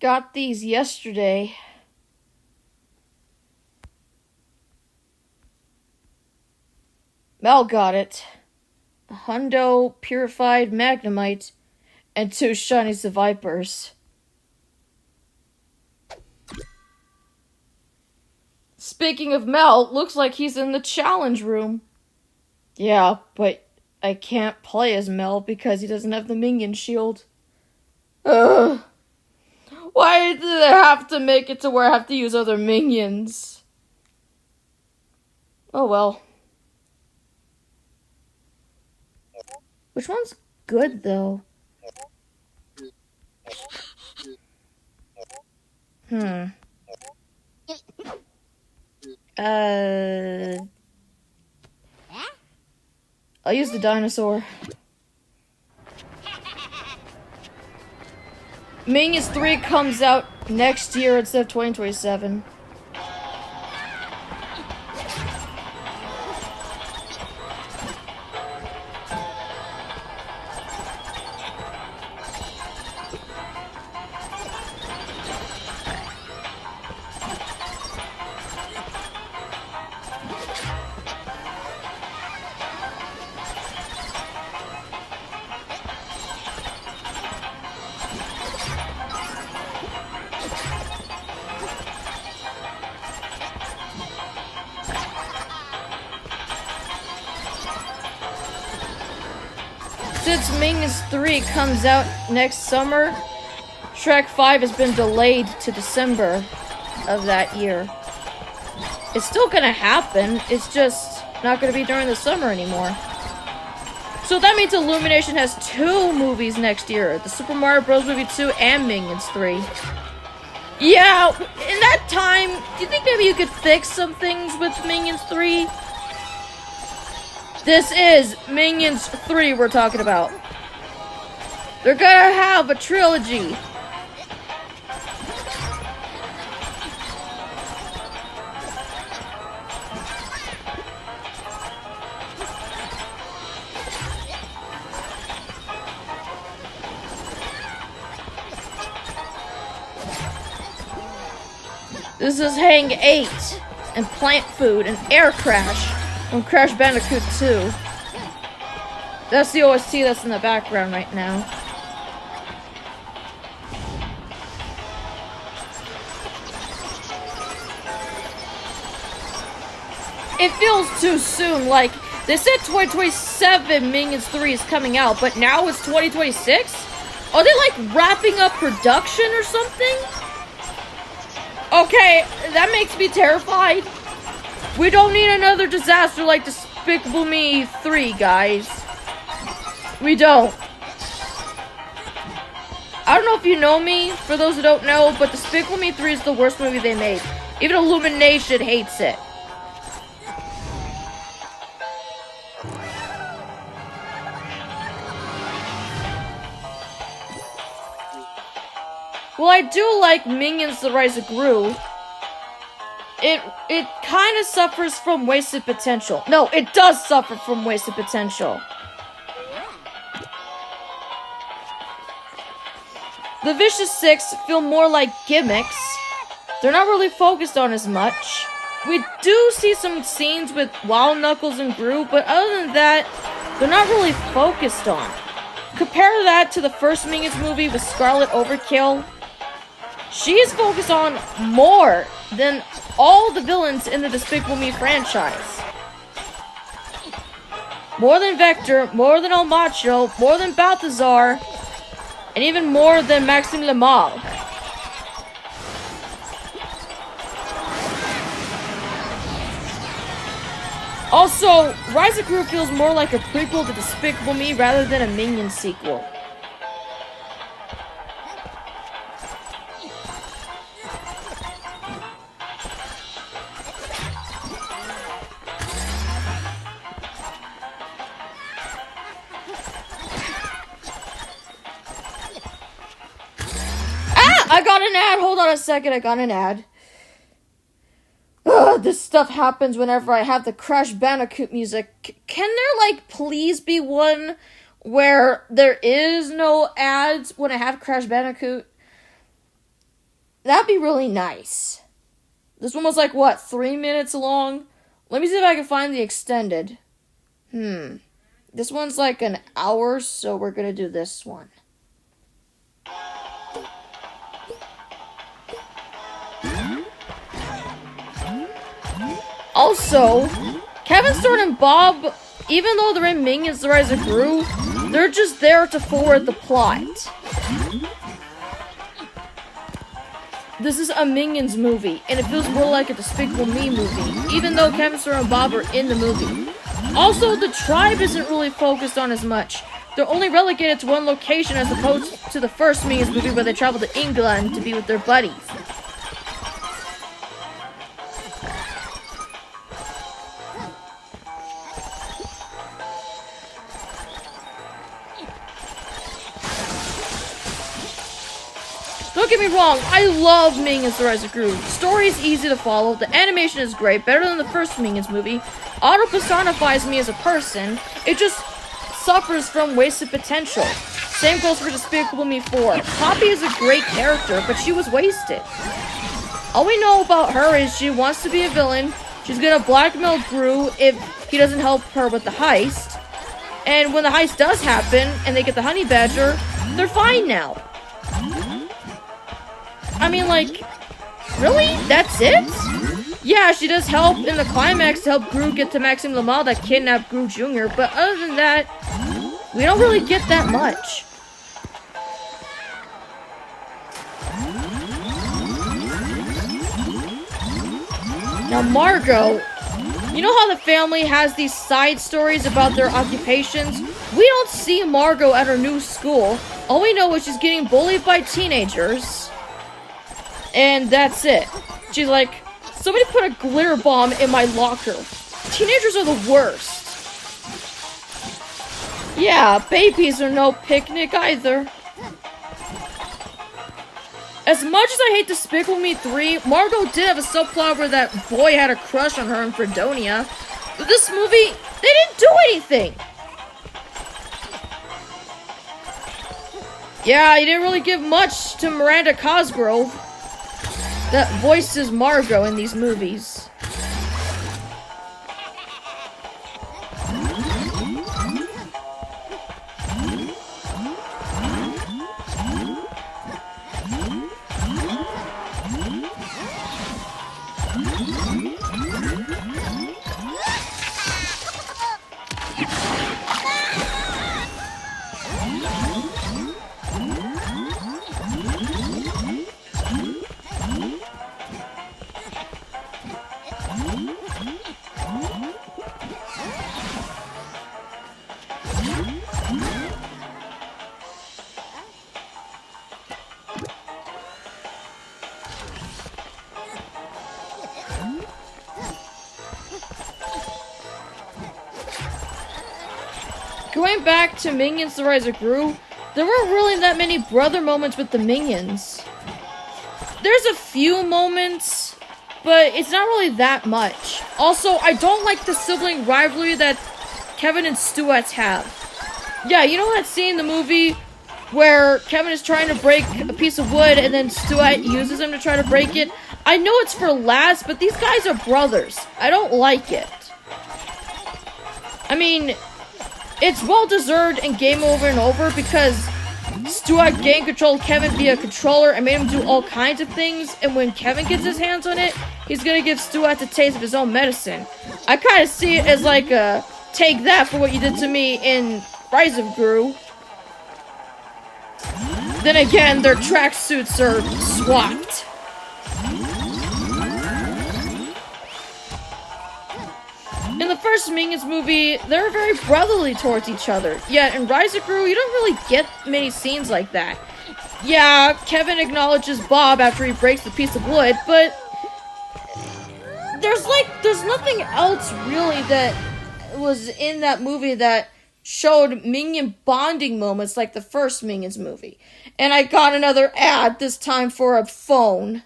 got these yesterday. Mel got it. A hundo purified magnemite and 2 shinies of vipers. Speaking of Mel, looks like he's in the challenge room. Yeah, but I can't play as Mel because he doesn't have the minion shield. Ugh. Why do they have to make it to where I have to use other minions? Oh well. Which one's good though? I'll use the dinosaur. Minions 3 comes out next year instead of 2027. Since Minions 3 comes out next summer, Shrek 5 has been delayed to December of that year. It's still gonna happen, it's just not gonna be during the summer anymore. So that means Illumination has 2 movies next year, the Super Mario Bros. Movie 2 and Minions 3. Yeah, in that time, do you think maybe you could fix some things with Minions 3? This is Minions 3 we're talking about. They're gonna have a trilogy. This is Hang 8 and Plant Food and Air Crash from Crash Bandicoot 2. That's the OST that's in the background right now. It feels too soon, like, they said 2027 Minions 3 is coming out, but now it's 2026? Are they, like, wrapping up production or something? Okay, that makes me terrified. We don't need another disaster like Despicable Me 3, guys. We don't. I don't know if you know me, for those who don't know, but Despicable Me 3 is the worst movie they made. Even Illumination hates it. Well, I do like Minions: The Rise of Gru. It kind of suffers from wasted potential. No, it does suffer from wasted potential. The Vicious Six feel more like gimmicks. They're not really focused on as much. We do see some scenes with Wild Knuckles and Gru, but other than that, they're not really focused on. Compare that to the first Minions movie with Scarlet Overkill. She's focused on more than all the villains in the Despicable Me franchise. More than Vector, more than El Macho, more than Balthazar, and even more than Maxime Le Mal. Also, Rise of Gru feels more like a prequel to Despicable Me rather than a Minion sequel. I got an ad! Hold on a second, I got an ad. Ugh, this stuff happens whenever I have the Crash Bandicoot music. Can there, like, please be one where there is no ads when I have Crash Bandicoot? That'd be really nice. This one was like, what, 3 minutes long? Let me see if I can find the extended. This one's like an hour, so we're gonna do this one. Also, Kevin, Stuart, and Bob, even though they're in Minions The Rise of Gru, they're just there to forward the plot. This is a Minions movie, and it feels more like a Despicable Me movie, even though Kevin, Stuart, and Bob are in the movie. Also, the tribe isn't really focused on as much. They're only relegated to one location as opposed to the first Minions movie where they travel to England to be with their buddies. Don't get me wrong, I love Minions The Rise of Gru. The story is easy to follow, the animation is great, better than the first Minions movie. Auto-personifies me as a person, it just suffers from wasted potential. Same goes for Despicable Me 4. Poppy is a great character, but she was wasted. All we know about her is she wants to be a villain, she's gonna blackmail Gru if he doesn't help her with the heist. And when the heist does happen, and they get the honey badger, they're fine now. I mean, like, really? That's it? Yeah, she does help in the climax to help Gru get to Maxime Lamal that kidnapped Gru Jr., but other than that, we don't really get that much. Now, Margot, you know how the family has these side stories about their occupations? We don't see Margot at her new school. All we know is she's getting bullied by teenagers. And that's it. She's like, somebody put a glitter bomb in my locker. Teenagers are the worst. Yeah, babies are no picnic either. As much as I hate Despicable Me 3, Margot did have a subplot where that boy had a crush on her in Fredonia. But this movie, they didn't do anything. Yeah, you didn't really give much to Miranda Cosgrove that voices Margot in these movies. Going back to Minions The Rise of Gru, there weren't really that many brother moments with the Minions. There's a few moments, but it's not really that much. Also, I don't like the sibling rivalry that Kevin and Stuart have. Yeah, you know that scene in the movie where Kevin is trying to break a piece of wood and then Stuart uses him to try to break it? I know it's for laughs, but these guys are brothers. I don't like it. I mean, it's well-deserved and game over and over because Stuart game controlled Kevin via controller and made him do all kinds of things, and when Kevin gets his hands on it, he's gonna give Stuart the taste of his own medicine. I kind of see it as like a take that for what you did to me in Rise of Gru. Then again, their tracksuits are swapped. In the first Minions movie, they're very brotherly towards each other. Yet in Rise of Gru, you don't really get many scenes like that. Yeah, Kevin acknowledges Bob after he breaks the piece of wood, but there's nothing else really that was in that movie that showed Minion bonding moments like the first Minions movie. And I got another ad, this time for a phone.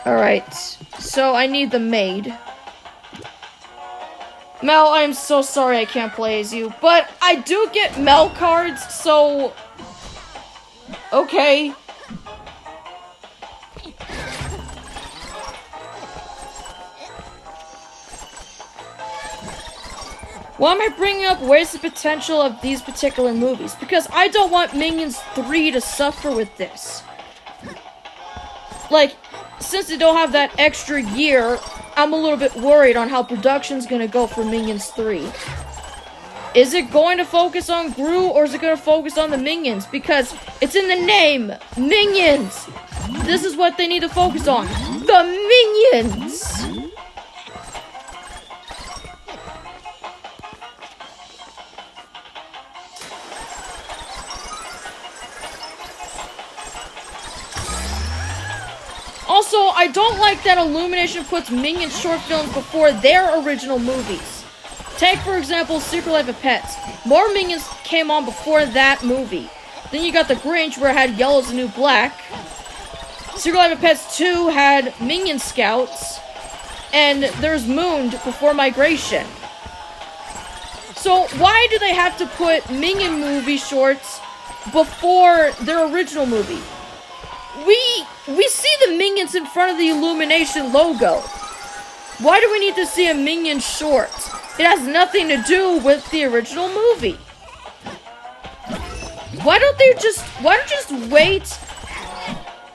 Alright, so I need the maid. Mel, I am so sorry I can't play as you, but I do get Mel cards, so... Okay. Why am I bringing up wasted potential of these particular movies? Because I don't want Minions 3 to suffer with this. Like, since they don't have that extra year, I'm a little bit worried on how production's gonna go for Minions 3. Is it going to focus on Gru, or is it going to focus on the Minions? Because it's in the name, Minions! This is what they need to focus on. The Minions! Also, I don't like that Illumination puts Minion short films before their original movies. Take, for example, Secret Life of Pets. More Minions came on before that movie. Then you got The Grinch, where it had Yellow's the New Black. Secret Life of Pets 2 had Minion Scouts. And there's Mooned before Migration. So why do they have to put Minion movie shorts before their original movie? We see the Minions in front of the Illumination logo. Why do we need to see a Minion short? It has nothing to do with the original movie. Why don't you just wait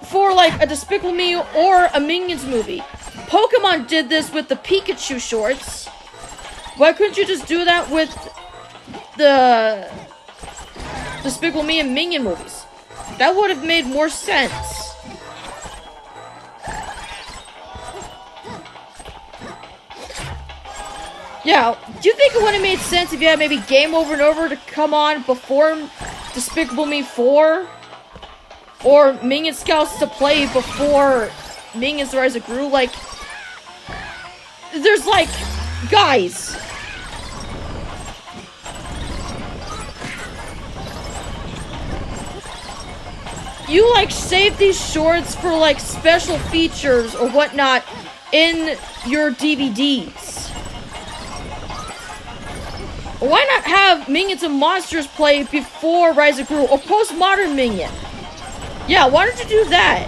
for like a Despicable Me or a Minions movie? Pokemon did this with the Pikachu shorts. Why couldn't you just do that with the Despicable Me and Minion movies? That would have made more sense. Yeah, do you think it would have made sense if you had maybe Game Over and Over to come on before Despicable Me 4? Or Minion Scouts to play before Minions: The Rise of Gru? Like, there's like, guys. You like save these shorts for like special features or whatnot in your DVDs. Why not have Minions and Monsters play before Rise of Gru or Postmodern Minion? Yeah, why don't you do that?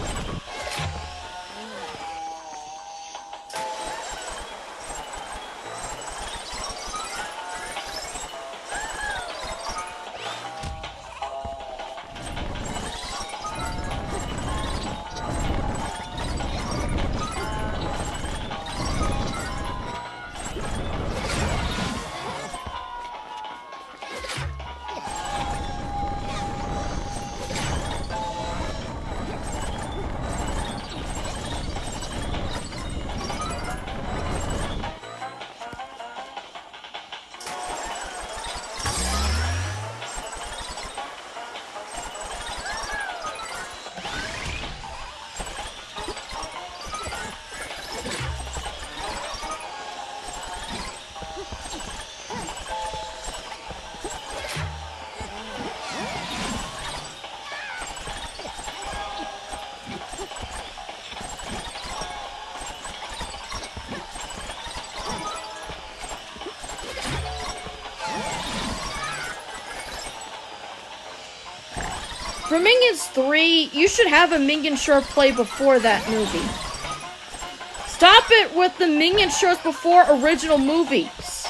For Minions 3, you should have a Minion short play before that movie. Stop it with the Minion shorts before original movies.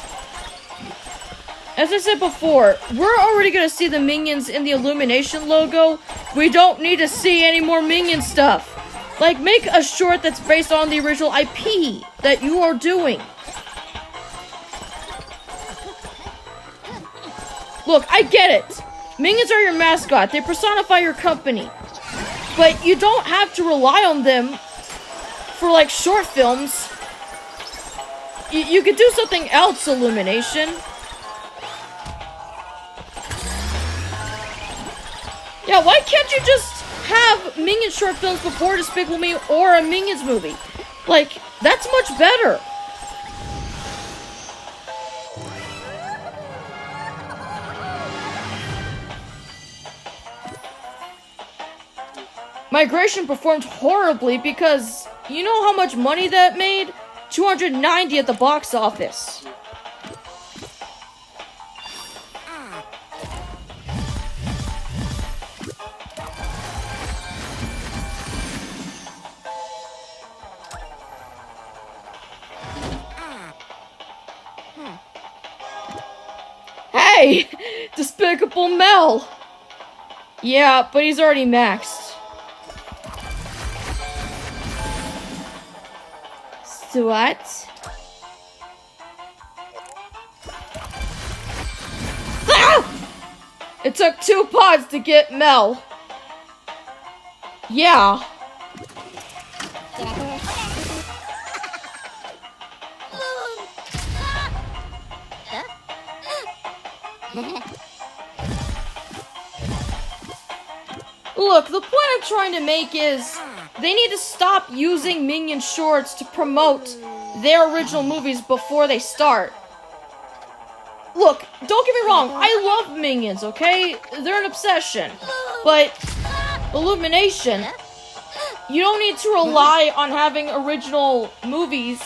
As I said before, we're already going to see the Minions in the Illumination logo. We don't need to see any more Minion stuff. Like, make a short that's based on the original IP that you are doing. Look, I get it. Minions are your mascot. They personify your company. But you don't have to rely on them for, like, short films. You could do something else, Illumination. Yeah, why can't you just have Minion short films before Despicable Me or a Minions movie? Like, that's much better. Migration performed horribly because you know how much money that made? $290 at the box office. Hey! Despicable Mel! Yeah, but he's already maxed. So what? Ah! It took 2 pods to get Mel. Yeah. Look, the point I'm trying to make is they need to stop using Minion shorts to promote their original movies before they start. Look, don't get me wrong, I love Minions, okay? They're an obsession. But Illumination, you don't need to rely on having original movies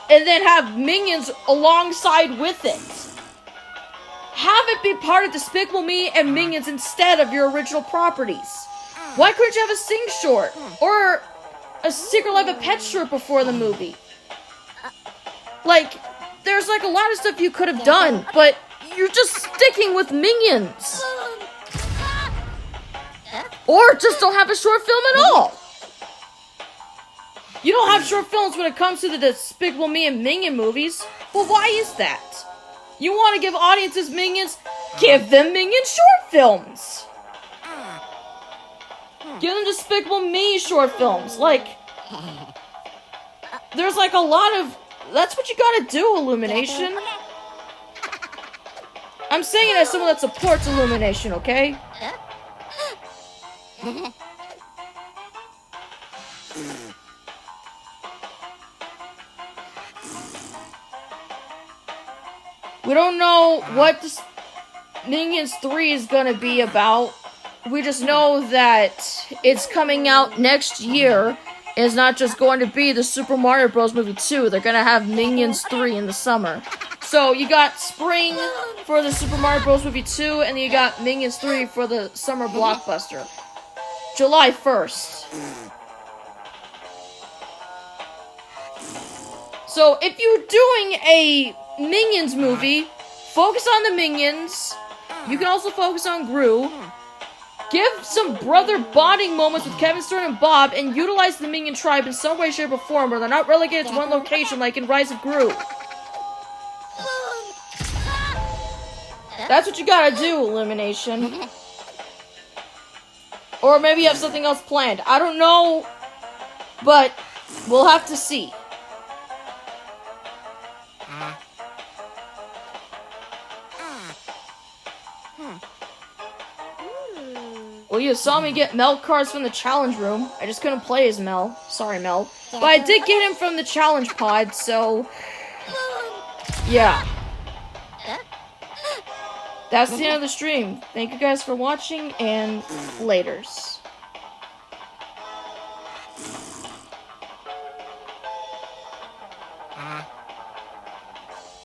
and then have Minions alongside with it. Have it be part of Despicable Me and Minions instead of your original properties. Why couldn't you have a Sing short? Or a Secret Life of Pets short before the movie? Like, there's like a lot of stuff you could have done, but you're just sticking with Minions. Or just don't have a short film at all. You don't have short films when it comes to the Despicable Me and Minion movies. Well, why is that? You want to give audiences Minions? Give them Minion short films. Give them Despicable Me short films. Like, there's like a lot of... That's what you gotta do, Illumination. I'm saying it as someone that supports Illumination, okay? We don't know what this Minions 3 is gonna be about. We just know that it's coming out next year. It's not just going to be the Super Mario Bros. Movie 2. They're gonna have Minions 3 in the summer. So you got spring for the Super Mario Bros. Movie 2, and then you got Minions 3 for the summer blockbuster. July 1st. So if you're doing a Minions movie, focus on the Minions. You can also focus on Gru. Give some brother bonding moments with Kevin Stern and Bob, and utilize the Minion tribe in some way, shape, or form, where they're not relegated to one location like in Rise of Gru. That's what you gotta do, Illumination. Or maybe you have something else planned. I don't know, but we'll have to see. Well, you saw me get Mel cards from the challenge room. I just couldn't play as Mel. Sorry, Mel. But I did get him from the challenge pod, so... yeah. That's the end of the stream. Thank you guys for watching, and laters.